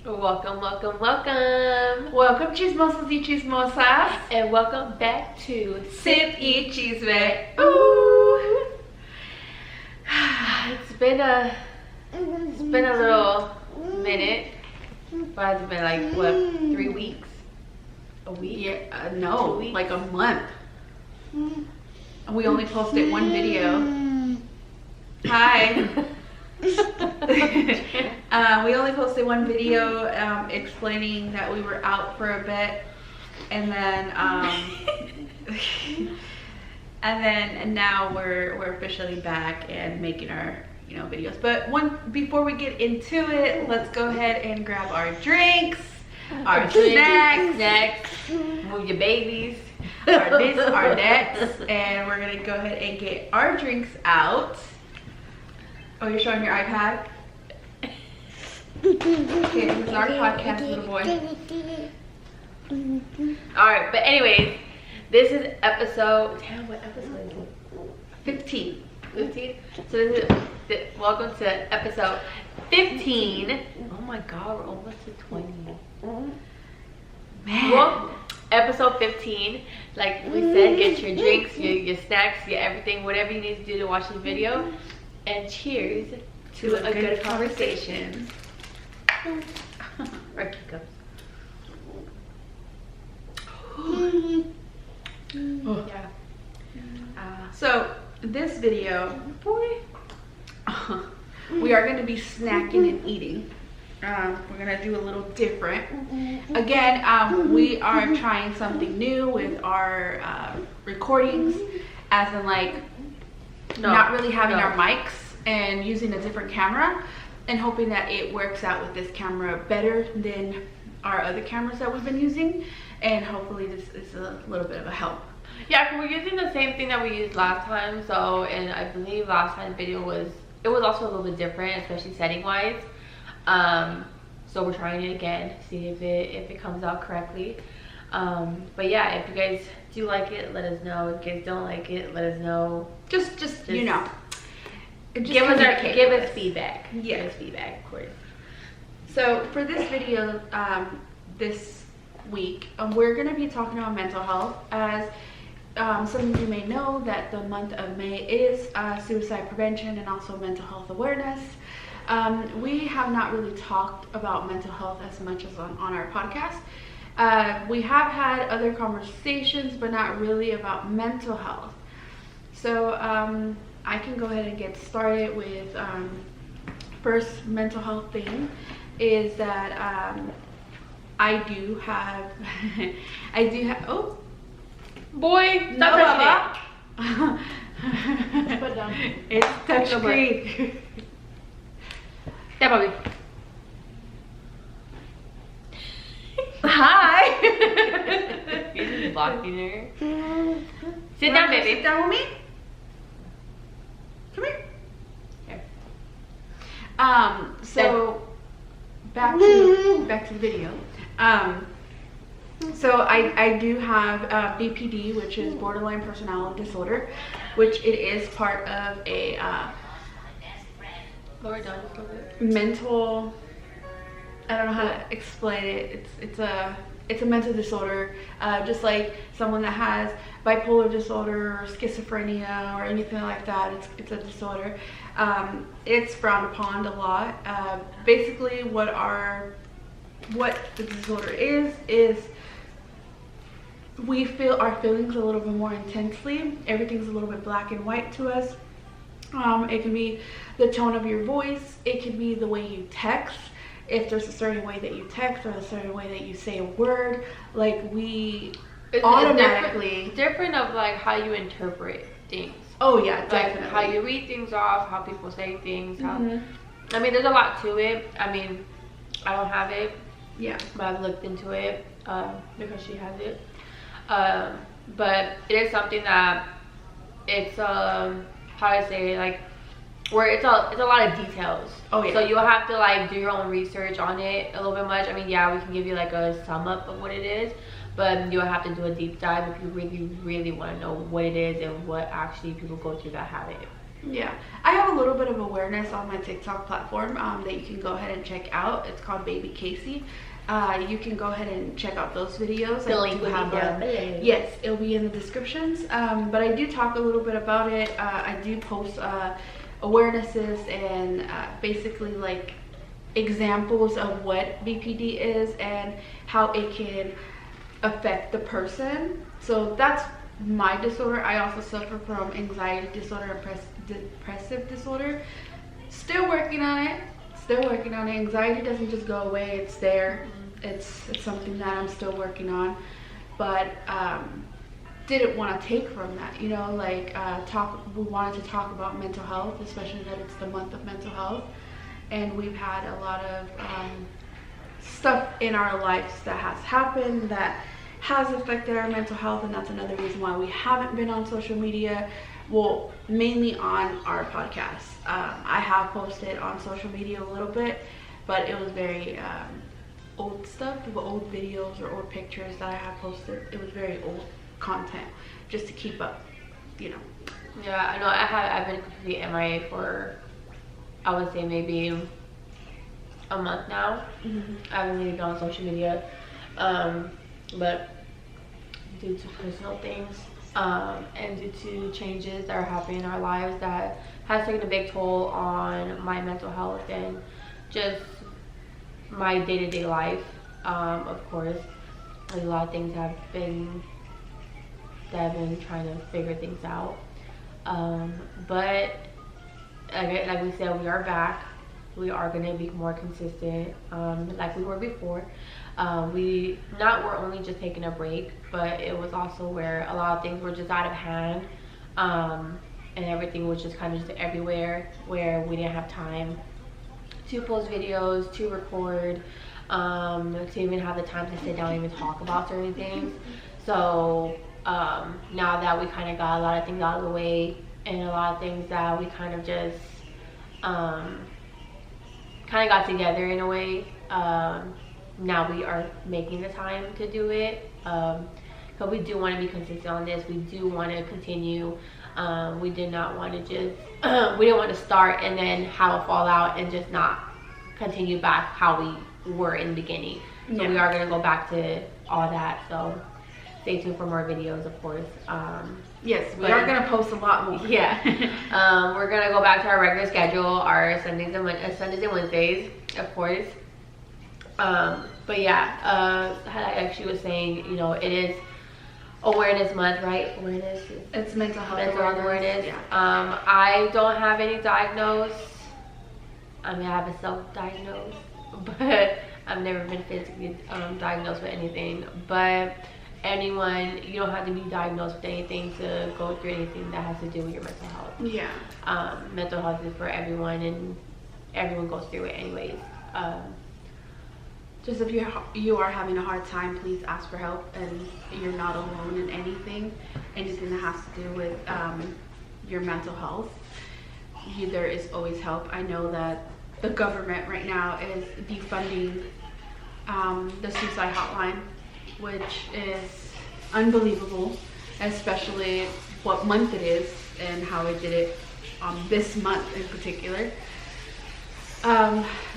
Welcome, welcome, welcome. Welcome, chismosos y chismosas. And welcome back to SipYChisme. Ooh. It's been a little minute. But it's been like, what, 3 weeks? A week? Yeah, no, 2 weeks? like a month. And we only posted one video. Hi. We only posted one video explaining that we were out for a bit, and then and now we're officially back and making our videos. But before we get into it, let's go ahead and grab our drinks, our snacks, move your babies, our this, our that, and we're gonna go ahead and get our drinks out. Oh, you're showing your iPad? Okay, this is our podcast, little boy. Alright, but anyways, this is episode, damn, what episode is it? 15. 15? So this is, welcome to episode 15. Oh my god, we're almost to 20. Man. Well, episode 15, like we said, get your drinks, your snacks, your everything, whatever you need to do to watch the video. And cheers to a good conversation. Or cups. Yeah. So this video, we are going to be snacking and eating. We're going to do a little different. Again, we are trying something new with our recordings, as in like not really having our mics and using a different camera, and hoping that it works out with this camera better than our other cameras that we've been using, and hopefully this is a little bit of a help. Yeah, we're using the same thing that we used last time. So, and I believe last time's video was also a little bit different, especially setting wise. So we're trying it again, see if it comes out correctly. But yeah, if you guys do like it, let us know. If you guys don't like it, let us know. Just give us feedback. Yeah. Give us feedback, of course. So for this video, this week, we're going to be talking about mental health. As some of you may know, that the month of May is suicide prevention and also mental health awareness. We have not really talked about mental health as much as on our podcast. We have had other conversations, but not really about mental health. So I can go ahead and get started with first mental health thing is that I do have oh boy, stop touching it. Put down. It's touch screen. Yeah, Bobby. Hi. You're just blocking her. Sit down, baby. Sit down with me. Come here. Here. So back to the video. So I do have BPD, which is borderline personality disorder, which it is part of a Lower down just a little bit. mental, I don't know how to explain it. It's a mental disorder, just like someone that has bipolar disorder or schizophrenia or anything like that. It's a disorder. It's frowned upon a lot. Basically, what the disorder is we feel our feelings a little bit more intensely. Everything's a little bit black and white to us. It can be the tone of your voice. It can be the way you text. If there's a certain way that you text or a certain way that you say a word, like it's automatically different of like how you interpret things. Oh yeah, like definitely. how you read things off, how people say things. How I mean, there's a lot to it. I mean, I don't have it. Yeah, but I've looked into it because she has it. But it is something that it's how I say it, like where it's a lot of details. Oh yeah. So you'll have to like do your own research on it a little bit much. I mean, yeah, we can give you like a sum up of what it is, but you'll have to do a deep dive if you really want to know what it is and what actually people go through that have it. Yeah, I have a little bit of awareness on my TikTok platform that you can go ahead and check out. It's called BabyLucyy. You can go ahead and check out those videos. The link will be down below. Yes, it'll be in the descriptions. But I do talk a little bit about it. I do post awarenesses and basically like examples of what BPD is and how it can affect the person. So that's my disorder. I also suffer from anxiety disorder and depressive disorder. Still working on it. Anxiety doesn't just go away. It's there. It's something that I'm still working on. But didn't want to take from that, you know, like we wanted to talk about mental health, especially that it's the month of mental health, and we've had a lot of stuff in our lives that has happened that has affected our mental health, and that's another reason why we haven't been on social media. Well, mainly on our podcast. I have posted on social media a little bit, but it was very old stuff, old videos or old pictures that I have posted. It was very old content just to keep up, you know. Yeah, I know. I've been completely MIA for, I would say, maybe a month now. I haven't really been on social media, but due to personal things and due to changes that are happening in our lives that has taken a big toll on my mental health and just my day-to-day life. Of course, a lot of things have been trying to figure things out, but like we said, we are back. We are going to be more consistent, like we were before. We're only just taking a break, but it was also where a lot of things were just out of hand, and everything was just kind of just everywhere, where we didn't have time to post videos, to record, to even have the time to sit down and even talk about certain things. So now that we kind of got a lot of things out of the way, and a lot of things that we kind of just kind of got together in a way, now we are making the time to do it, because we do want to be consistent on this. We do want to continue. We did not want to just we didn't want to start and then have a fallout and just not continue back how we were in the beginning. So we are going to go back to all that, so stay tuned for more videos, of course. Yes, we are going to post a lot more. Yeah. We're going to go back to our regular schedule, our Sundays and Wednesdays, of course. But yeah, like she was saying, you know, it is awareness month, right? Awareness. It's mental health awareness. Yeah. I don't have any diagnosis. I mean, I have a self-diagnose, but I've never been physically diagnosed with anything. But anyone, you don't have to be diagnosed with anything to go through anything that has to do with your mental health. Yeah. Mental health is for everyone, and everyone goes through it anyways. Just if you are having a hard time, please ask for help, and you're not alone in anything that has to do with your mental health. There is always help. I know that the government right now is defunding the suicide hotline, which is unbelievable, especially what month it is and how it did it on this month in particular.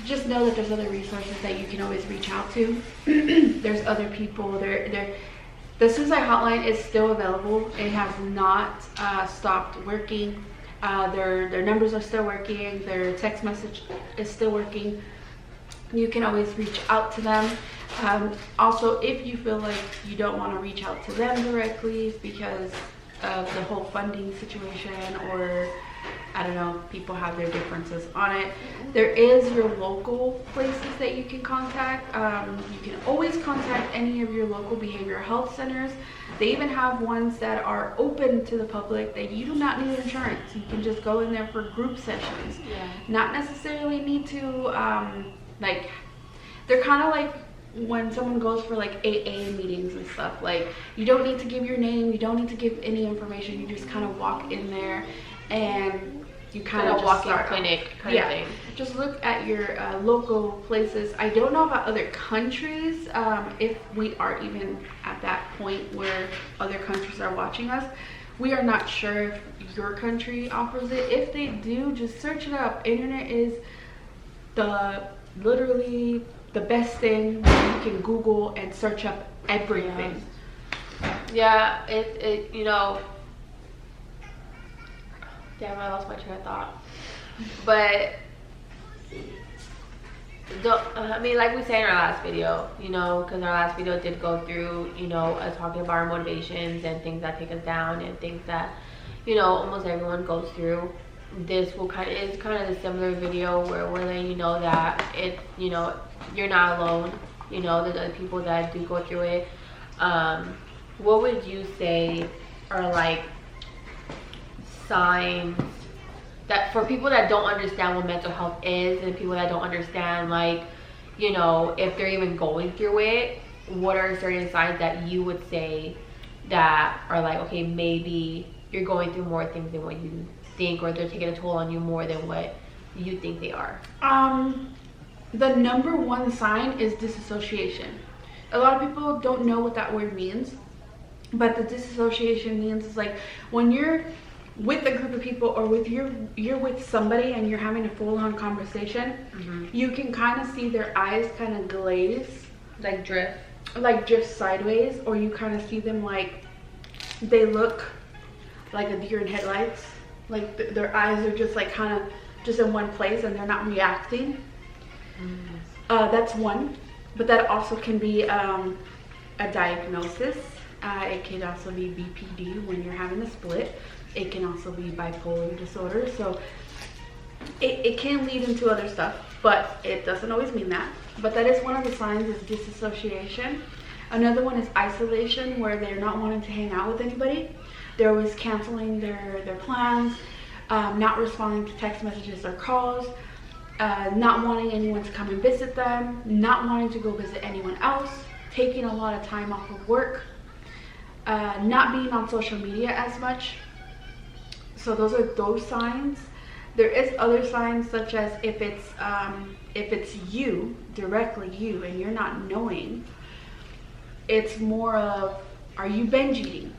Just know that there's other resources that you can always reach out to. There's other people. The suicide hotline is still available. It has not stopped working. Their numbers are still working. Their text message is still working. You can always reach out to them. Also, if you feel like you don't want to reach out to them directly because of the whole funding situation, or I don't know, people have their differences on it, there is your local places that you can contact. You can always contact any of your local behavioral health centers. They even have ones that are open to the public that you do not need insurance. You can just go in there for group sessions. Yeah. Not necessarily need to, like, they're kind of like when someone goes for like AA meetings and stuff. Like, you don't need to give your name, you don't need to give any information. You just kind of walk in there and you kind of walk in clinic kind of thing. Just look at your local places. I don't know about other countries, if we are even at that point where other countries are watching us. We are not sure if your country offers it. If they do, just search it up. Internet is literally the best thing. You can Google and search up everything. Yeah, it you know, damn, I lost my train of thought. But I mean, like we said in our last video, you know, because our last video did go through, you know, us talking about our motivations and things that take us down and things that, you know, almost everyone goes through. This is kind of a similar video where we're letting you know that it's, you know, you're not alone. You know, there's other people that do go through it. What would you say are like signs that for people that don't understand what mental health is and people that don't understand, like, you know, if they're even going through it, what are certain signs that you would say that are like, okay, maybe you're going through more things than what you think, or they're taking a toll on you more than what you think they are? The number one sign is disassociation. A lot of people don't know what that word means, but the disassociation means is like when you're with a group of people or with you're with somebody and you're having a full-on conversation, you can kind of see their eyes kind of glaze, Like drift sideways, or you kind of see them like they look like a deer in headlights, like their eyes are just like kind of just in one place and they're not reacting. That's one, but that also can be a diagnosis. It can also be BPD when you're having a split. It can also be bipolar disorder. So it can lead into other stuff, but it doesn't always mean that. But that is one of the signs, is disassociation. Another one is isolation, where they're not wanting to hang out with anybody. They're always canceling their plans, not responding to text messages or calls, not wanting anyone to come and visit them, not wanting to go visit anyone else, taking a lot of time off of work, not being on social media as much. So those are those signs. There is other signs, such as if it's you, directly you, and you're not knowing. It's more of, are you binge eating?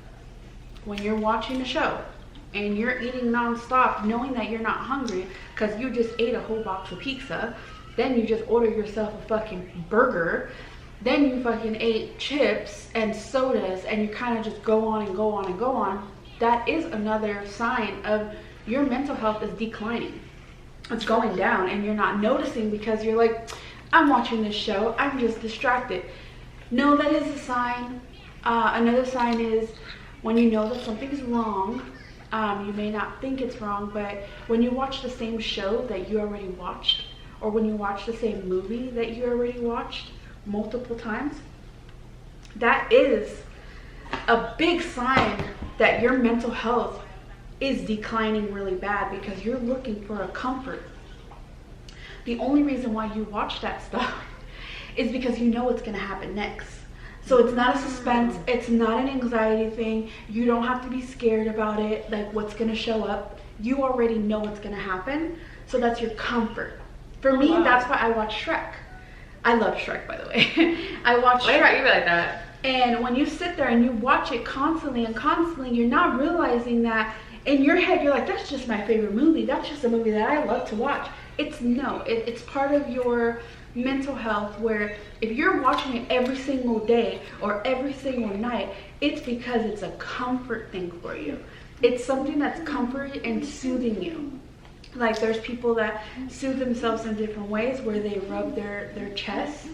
When you're watching a show and you're eating nonstop, knowing that you're not hungry because you just ate a whole box of pizza, then you just order yourself a fucking burger, then you fucking ate chips and sodas, and you kind of just go on and go on and go on. That is another sign of your mental health is declining. It's going down and you're not noticing because you're like, I'm watching this show, I'm just distracted. No, that is a sign. Another sign is when you know that something's wrong. You may not think it's wrong, but when you watch the same show that you already watched, or when you watch the same movie that you already watched multiple times, that is a big sign that your mental health is declining really bad, because you're looking for a comfort. The only reason why you watch that stuff is because you know what's going to happen next. So it's not a suspense, it's not an anxiety thing. You don't have to be scared about it, like what's going to show up. You already know what's going to happen, so that's your comfort. For me, that's why I watch Shrek. I love Shrek, by the way. I watch Shrek. Why do you like that? And when you sit there and you watch it constantly and constantly, you're not realizing that in your head, you're like, that's just my favorite movie. That's just a movie that I love to watch. It's part of your mental health, where if you're watching it every single day or every single night, it's because it's a comfort thing for you. It's something that's comforting and soothing you. Like there's people that soothe themselves in different ways, where they rub their chest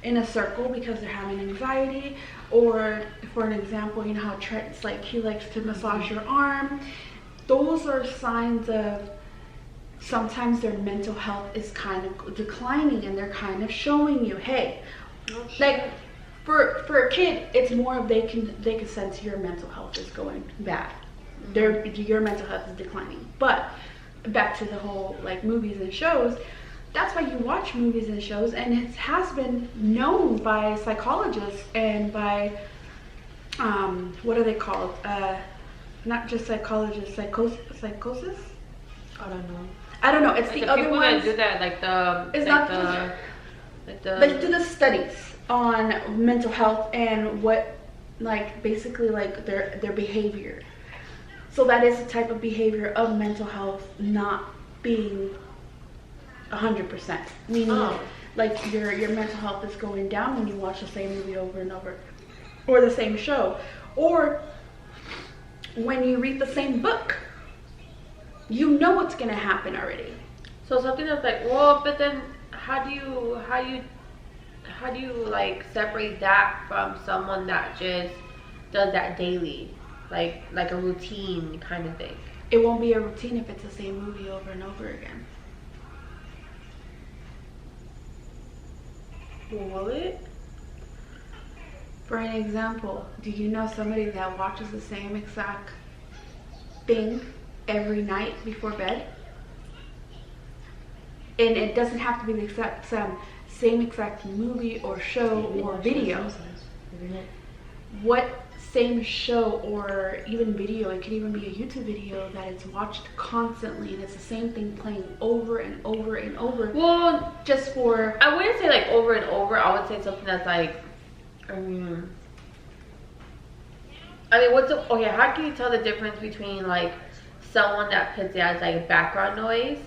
in a circle because they're having anxiety, or for an example, you know how Trent's like, he likes to massage your arm. Those are signs of sometimes their mental health is kind of declining, and they're kind of showing you, hey, like for a kid, it's more of they can sense your mental health is going bad. Your mental health is declining. But back to the whole like movies and shows, that's why you watch movies and shows, and it has been known by psychologists and by what are they called? Not just psychologists, psychosis? I don't know. It's like the other people ones that do that, like the. It's like not the. They do the studies on mental health and what, like basically like their behavior. So that is a type of behavior of mental health not being 100%. Meaning, like your mental health is going down when you watch the same movie over and over, or the same show, or when you read the same book. You know what's gonna happen already. So something that's like, well, but then how do you like separate that from someone that just does that daily, like a routine kind of thing? It won't be a routine if it's the same movie over and over again. Will it? For an example, do you know somebody that watches the same exact thing every night before bed? And it doesn't have to be the exact same exact movie or show or video. What same show or even video, it could even be a YouTube video that it's watched constantly and it's the same thing playing over and over and over. Well, just for... I wouldn't say like over and over. I would say something that's like, I mean, okay, how can you tell the difference between like someone that puts it as like background noise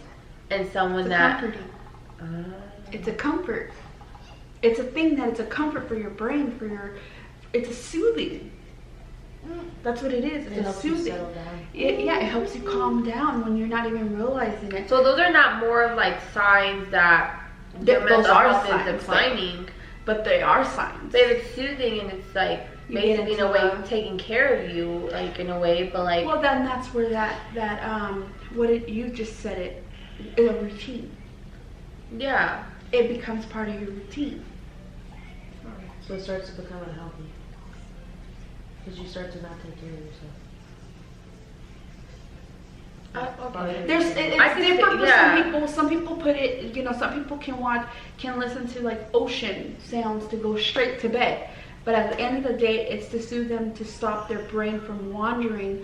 and someone that... comforting. It's a comfort. It's a thing that it's a comfort for your brain, it's a soothing. That's what it is. It's a soothing. Yeah, it helps you calm down when you're not even realizing it. So those are not more of like signs that your mental health is declining, but they are signs. But it's soothing and it's like basically in a way taking care of you, like in a way, but like. Well, then that's where you just said it is a routine. Yeah. It becomes part of your routine. So it starts to become unhealthy. Because you start to not take care of yourself. It's different for some people. Some people put it, some people can listen to like ocean sounds to go straight to bed. But at the end of the day, it's to soothe them, to stop their brain from wandering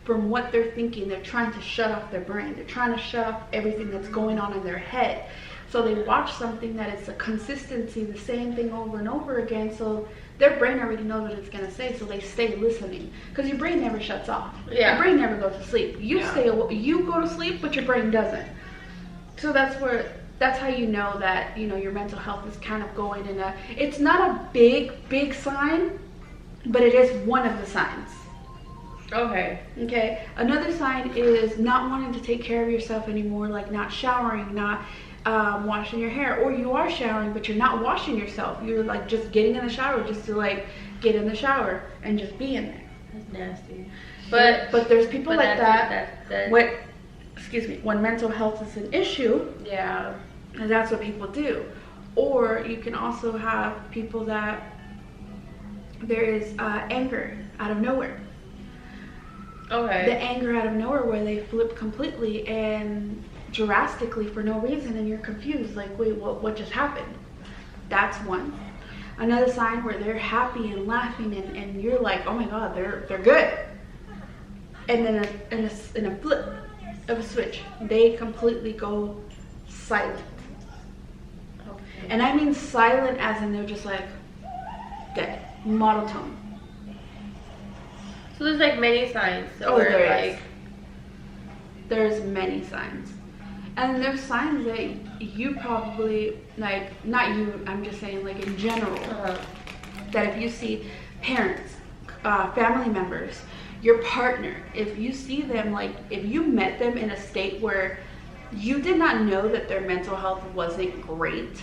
from what they're thinking. They're trying to shut off their brain. They're trying to shut off everything that's going on in their head. So they watch something that is a consistency, the same thing over and over again. So their brain already knows what it's gonna say, so they stay listening. Because your brain never shuts off. Yeah. Your brain never goes to sleep. You go to sleep, but your brain doesn't. So that's how you know that your mental health is kind of going in a. It's not a big sign, but it is one of the signs. Okay. Okay. Another sign is not wanting to take care of yourself anymore, like not showering, not washing your hair, or you are showering but you're not washing yourself. You're like just getting in the shower just to like get in the shower and just be in there. That's nasty. But there's people like that. When mental health is an issue, yeah, and that's what people do. Or you can also have people that there is anger out of nowhere. Okay. The anger out of nowhere where they flip completely and drastically for no reason, and you're confused, like, wait, what just happened? That's one. Another sign where they're happy and laughing and you're like, oh my god, they're good. And then in a flip of a switch, they completely go silent. Okay. And I mean silent as in they're just like dead, monotone. So there's like many signs. So there's many signs. And there's signs that you probably, like, not you, I'm just saying like in general, that if you see parents, family members, your partner, if you see them, like if you met them in a state where you did not know that their mental health wasn't great,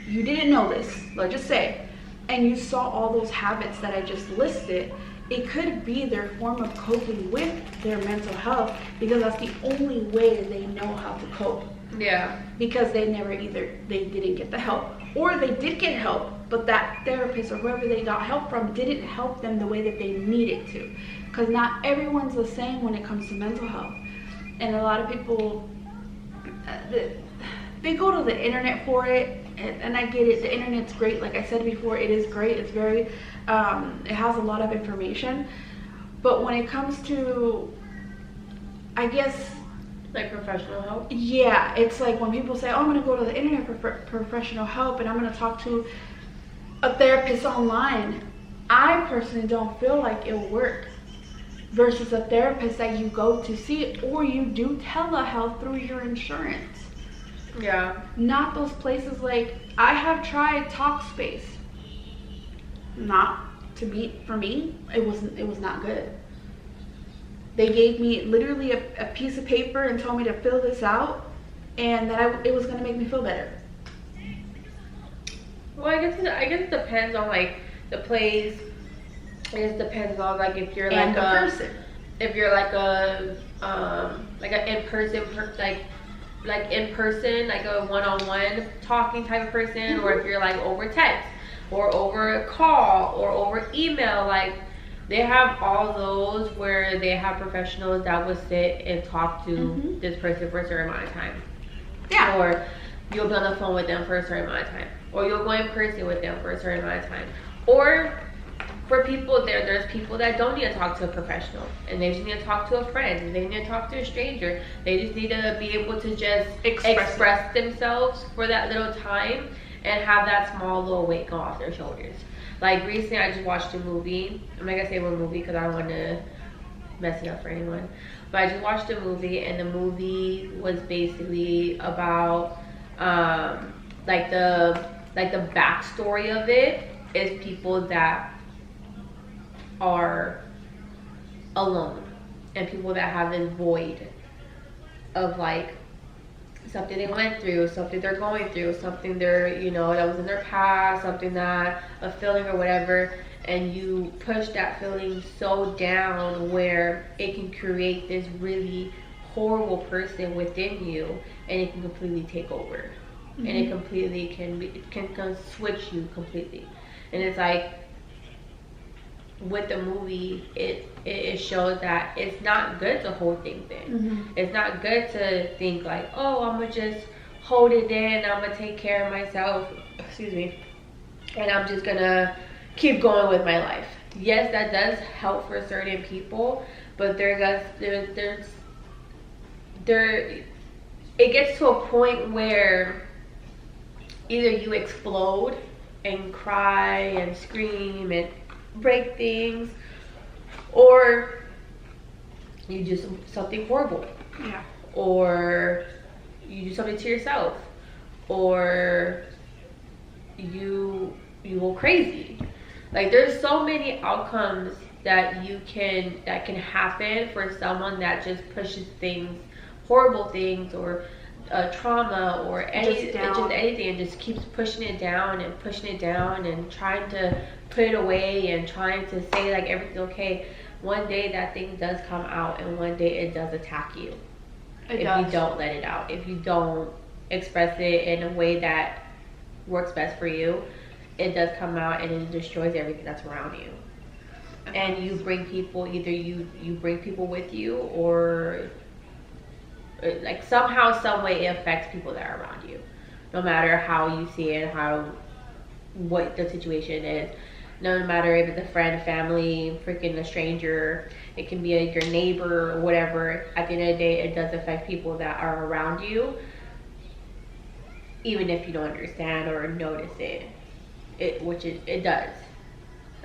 you didn't know this, let's just say, and you saw all those habits that I just listed, it could be their form of coping with their mental health, because that's the only way they know how to cope. Yeah. Because they didn't get the help, or they did get help, but that therapist or whoever they got help from didn't help them the way that they needed to. Because not everyone's the same when it comes to mental health. And a lot of people, they go to the internet for it, and I get it. The internet's great. Like I said before, it is great. It's very, it has a lot of information. But when it comes to, I guess, like professional help? Yeah, it's like when people say, oh, I'm going to go to the internet for professional help and I'm going to talk to a therapist online. I personally don't feel like it'll work. versus a therapist that you go to see, or you do telehealth through your insurance. Yeah. Not those places like, I have tried Talkspace. Not to be, for me, it was not good. They gave me literally a piece of paper and told me to fill this out, and that it was going to make me feel better. Well, I guess it depends on like the place. I guess it depends on like if you're And like the person. if you're like an in-person like a one-on-one talking type of person, or if you're like over text or over a call or over email, like they have all those where they have professionals that will sit and talk to this person for a certain amount of time. Yeah. Or you'll be on the phone with them for a certain amount of time, or you'll go in person with them for a certain amount of time. Or for people there's people that don't need to talk to a professional, and they just need to talk to a friend, they need to talk to a stranger. They just need to be able to just express themselves for that little time and have that small little weight go off their shoulders. Like recently I just watched a movie. I'm not gonna say what movie because I don't want to mess it up for anyone, but I just watched a movie, and the movie was basically about like the backstory of it is people that are alone, and people that have this void of like something they went through, something they're going through, something they're, you know, that was in their past, something that, a feeling or whatever, and you push that feeling so down where it can create this really horrible person within you, and it can completely take over. And it completely can switch you completely. And it's like, with the movie, it shows that it's not good to hold things in. It's not good to think like, oh, I'm gonna just hold it in, I'm gonna take care of myself, excuse me, and I'm just gonna keep going with my life. Yes, that does help for certain people, but it gets to a point where either you explode and cry and scream and break things, or you do something horrible. Yeah. Or you do something to yourself, or you go crazy. Like there's so many outcomes that can happen for someone that just pushes things, horrible things, or trauma, or anything, and just keeps pushing it down and trying to put it away and trying to say like everything's okay. One day that thing does come out, and one day it does attack you. If you don't let it out, if you don't express it in a way that works best for you, it does come out and it destroys everything that's around you. And you bring people, either you bring people with you, or like somehow, some way it affects people that are around you, no matter how you see it, what the situation is. No matter if it's a friend, family, freaking a stranger, it can be your neighbor or whatever. At the end of the day, it does affect people that are around you, even if you don't understand or notice it, which it does,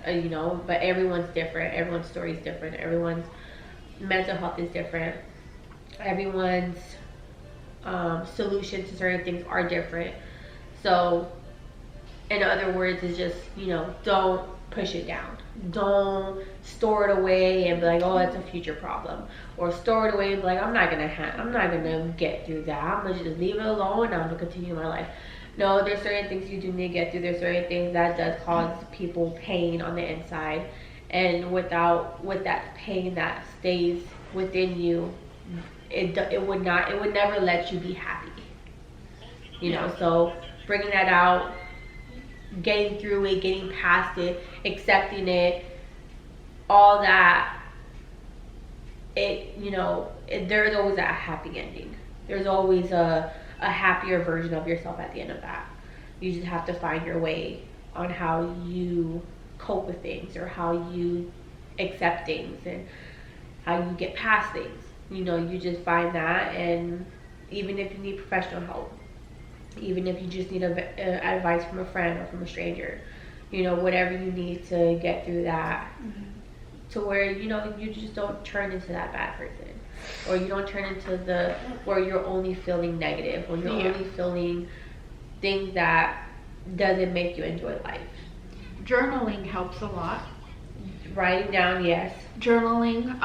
you know. But everyone's different. Everyone's story is different. Everyone's mental health is different. Everyone's solutions to certain things are different. So, in other words, it's just, you know, don't push it down. Don't store it away and be like, oh, that's a future problem. Or store it away and be like, I'm not gonna get through that. I'm gonna just leave it alone and I'm gonna continue my life. No, there's certain things you do need to get through. There's certain things that does cause people pain on the inside. And with that pain that stays within you, it would never let you be happy. You know, so bringing that out, getting through it, getting past it, accepting it, all that, there's always a happy ending. There's always a happier version of yourself at the end of that. You just have to find your way on how you cope with things, or how you accept things, and how you get past things. You know, you just find that. And even if you need professional help, even if you just need advice from a friend or from a stranger, you know, whatever you need to get through that, to where, you know, you just don't turn into that bad person, or you don't turn into the where you're only feeling negative, or you're only feeling things that doesn't make you enjoy life. Journaling helps a lot. Writing down, yes. Journaling,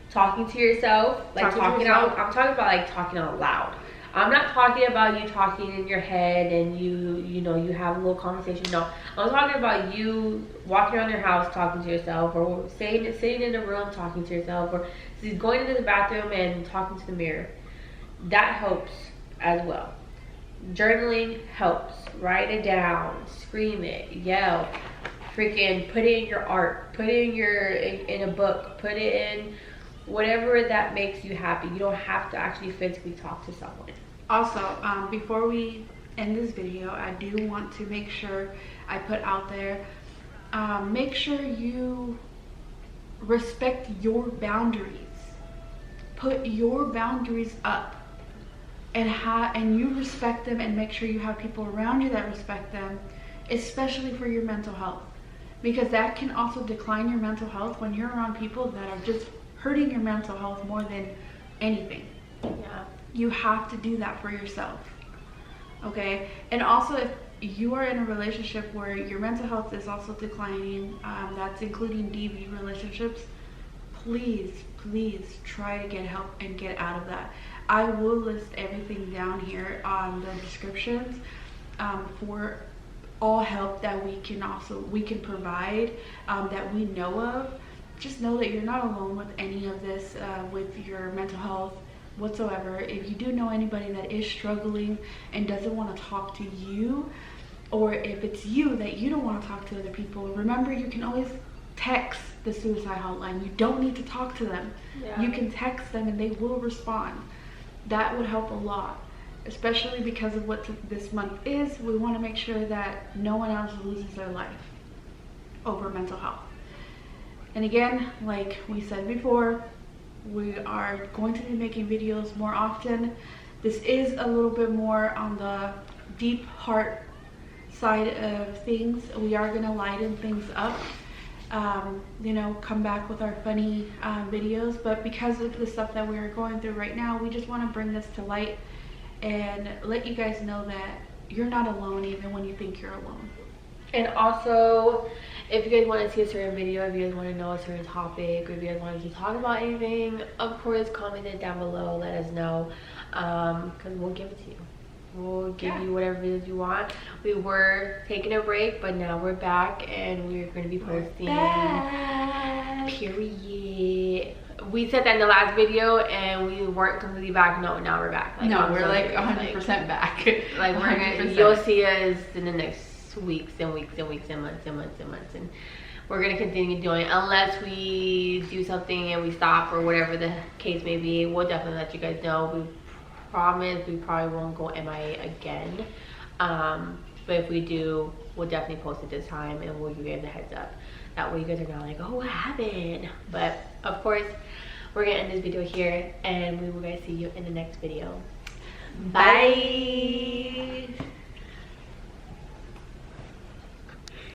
talking to yourself, like talking out. I'm talking about like talking out loud. I'm not talking about you talking in your head and you know, you have a little conversation. No, I'm talking about you walking around your house talking to yourself, or sitting in a room talking to yourself, or going into the bathroom and talking to the mirror. That helps as well. Journaling helps. Write it down, scream it, yell, freaking put it in your art, put it in a book, put it in whatever that makes you happy. You don't have to actually physically talk to someone. Also, before we end this video, I do want to make sure I put out there, make sure you respect your boundaries. Put your boundaries up, and you respect them, and make sure you have people around you that respect them, especially for your mental health, because that can also decline your mental health when you're around people that are just hurting your mental health more than anything. Yeah. You have to do that for yourself, okay? And also, if you are in a relationship where your mental health is also declining, that's including DV relationships, please try to get help and get out of that. I will list everything down here on the descriptions for all help that we can provide, that we know of. Just know that you're not alone with any of this, with your mental health whatsoever. If you do know anybody that is struggling and doesn't want to talk to you, or if it's you that you don't want to talk to other people, remember, you can always text the suicide hotline. You don't need to talk to them. Yeah. You can text them and they will respond. That would help a lot, especially because of what this month is. We want to make sure that no one else loses their life over mental health. And again, like we said before, we are going to be making videos more often. This is a little bit more on the deep heart side of things. We are going to lighten things up, you know, come back with our funny videos, but because of the stuff that we are going through right now, we just want to bring this to light and let you guys know that you're not alone, even when you think you're alone. And also, if you guys want to see a certain video, if you guys want to know a certain topic, or if you guys want to talk about anything, of course, comment it down below. Let us know, because we'll give it to you. We'll give you whatever videos you want. We were taking a break, but now we're back, and we're going to be posting. Period. We said that in the last video, and we weren't completely back. No, now we're back. Like, no, we're like 100% back. Like, we're gonna, you'll see us in the next weeks and weeks and weeks and months and months and months, and we're gonna continue doing it unless we do something and we stop, or whatever the case may be. We'll definitely let you guys know. We promise we probably won't go MIA again, but if we do, we'll definitely post it this time, and we'll give you guys a heads up. That way you guys are not like, oh, what happened? But of course, we're gonna end this video here, and we will guys see you in the next video. Bye.